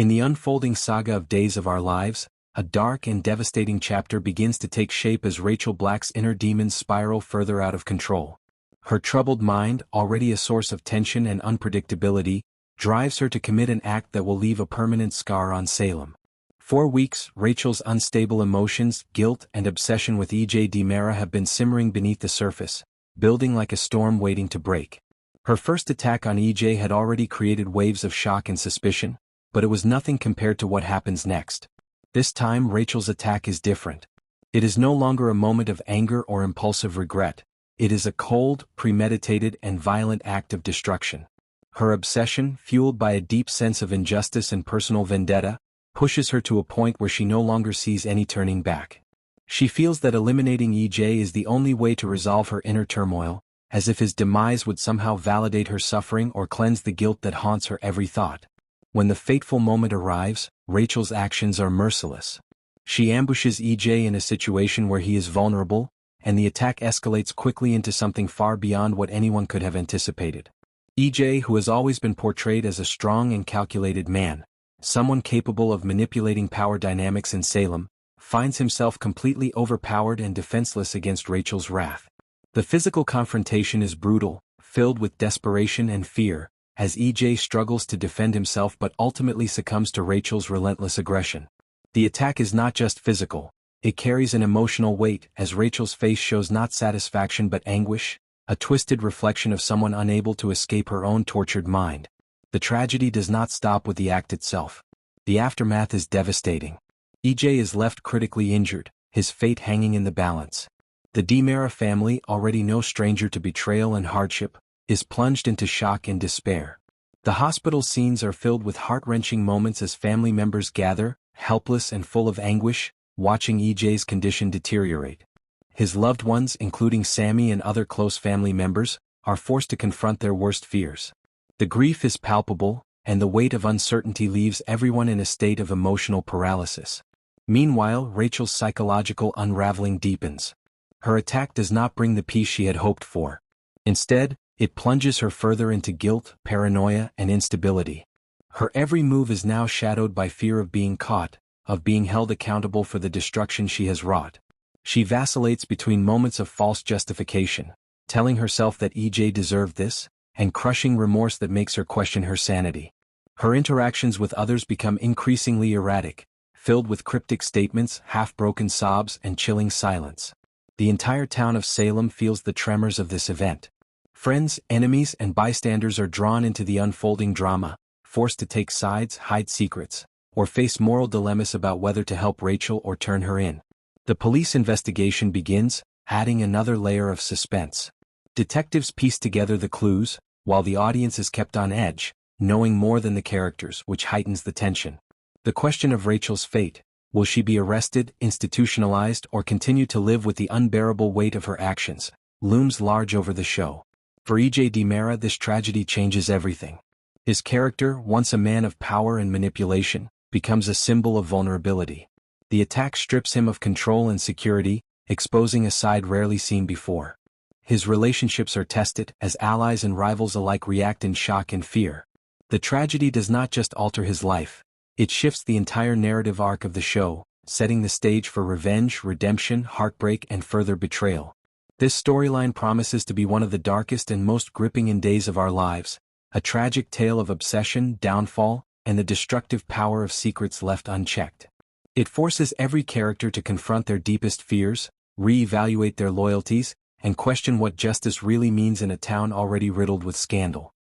In the unfolding saga of Days of Our Lives, a dark and devastating chapter begins to take shape as Rachel Black's inner demons spiral further out of control. Her troubled mind, already a source of tension and unpredictability, drives her to commit an act that will leave a permanent scar on Salem. For weeks, Rachel's unstable emotions, guilt, and obsession with E.J. DiMera have been simmering beneath the surface, building like a storm waiting to break. Her first attack on E.J. had already created waves of shock and suspicion, but it was nothing compared to what happens next. This time Rachel's attack is different. It is no longer a moment of anger or impulsive regret. It is a cold, premeditated, and violent act of destruction. Her obsession, fueled by a deep sense of injustice and personal vendetta, pushes her to a point where she no longer sees any turning back. She feels that eliminating E.J. is the only way to resolve her inner turmoil, as if his demise would somehow validate her suffering or cleanse the guilt that haunts her every thought. When the fateful moment arrives, Rachel's actions are merciless. She ambushes E.J. in a situation where he is vulnerable, and the attack escalates quickly into something far beyond what anyone could have anticipated. E.J., who has always been portrayed as a strong and calculated man, someone capable of manipulating power dynamics in Salem, finds himself completely overpowered and defenseless against Rachel's wrath. The physical confrontation is brutal, filled with desperation and fear, as E.J. struggles to defend himself but ultimately succumbs to Rachel's relentless aggression. The attack is not just physical, it carries an emotional weight as Rachel's face shows not satisfaction but anguish, a twisted reflection of someone unable to escape her own tortured mind. The tragedy does not stop with the act itself. The aftermath is devastating. E.J. is left critically injured, his fate hanging in the balance. The DiMera family, already no stranger to betrayal and hardship, is plunged into shock and despair. The hospital scenes are filled with heart-wrenching moments as family members gather, helpless and full of anguish, watching E.J.'s condition deteriorate. His loved ones, including Sammy and other close family members, are forced to confront their worst fears. The grief is palpable, and the weight of uncertainty leaves everyone in a state of emotional paralysis. Meanwhile, Rachel's psychological unraveling deepens. Her attack does not bring the peace she had hoped for. Instead, it plunges her further into guilt, paranoia, and instability. Her every move is now shadowed by fear of being caught, of being held accountable for the destruction she has wrought. She vacillates between moments of false justification, telling herself that E.J. deserved this, and crushing remorse that makes her question her sanity. Her interactions with others become increasingly erratic, filled with cryptic statements, half-broken sobs, and chilling silence. The entire town of Salem feels the tremors of this event. Friends, enemies, and bystanders are drawn into the unfolding drama, forced to take sides, hide secrets, or face moral dilemmas about whether to help Rachel or turn her in. The police investigation begins, adding another layer of suspense. Detectives piece together the clues, while the audience is kept on edge, knowing more than the characters, which heightens the tension. The question of Rachel's fate, will she be arrested, institutionalized, or continue to live with the unbearable weight of her actions, looms large over the show. For E.J. DiMera, this tragedy changes everything. His character, once a man of power and manipulation, becomes a symbol of vulnerability. The attack strips him of control and security, exposing a side rarely seen before. His relationships are tested as allies and rivals alike react in shock and fear. The tragedy does not just alter his life, it shifts the entire narrative arc of the show, setting the stage for revenge, redemption, heartbreak, and further betrayal. This storyline promises to be one of the darkest and most gripping in Days of Our Lives, a tragic tale of obsession, downfall, and the destructive power of secrets left unchecked. It forces every character to confront their deepest fears, re-evaluate their loyalties, and question what justice really means in a town already riddled with scandal.